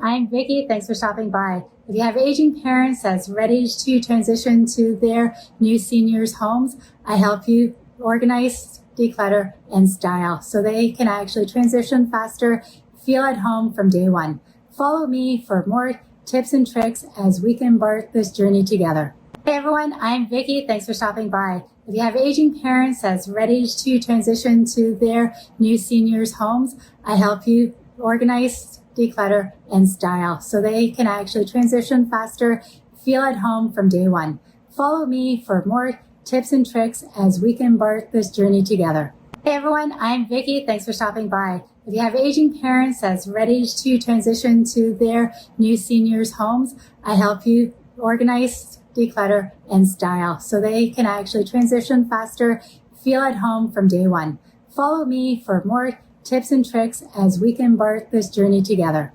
I'm Vikki. Thanks for stopping by. If you have aging parents that's ready to transition to their new seniors' homes, I help you organize, declutter, and style so they can actually transition faster, feel at home from day one. Follow me for more tips and tricks as we can embark this journey together. Hey everyone, I'm Vikki. Thanks for stopping by. If you have aging parents that's ready to transition to their new seniors' homes, I help you organize, declutter, and style so they can actually transition faster, feel at home from day one. Follow me for more tips and tricks as we can embark this journey together. Hey everyone, I'm Vikki. Thanks for stopping by. If you have aging parents that's ready to transition to their new seniors' homes, I help you organize, declutter, and style so they can actually transition faster, feel at home from day one. Follow me for more tips and tricks as we can embark this journey together.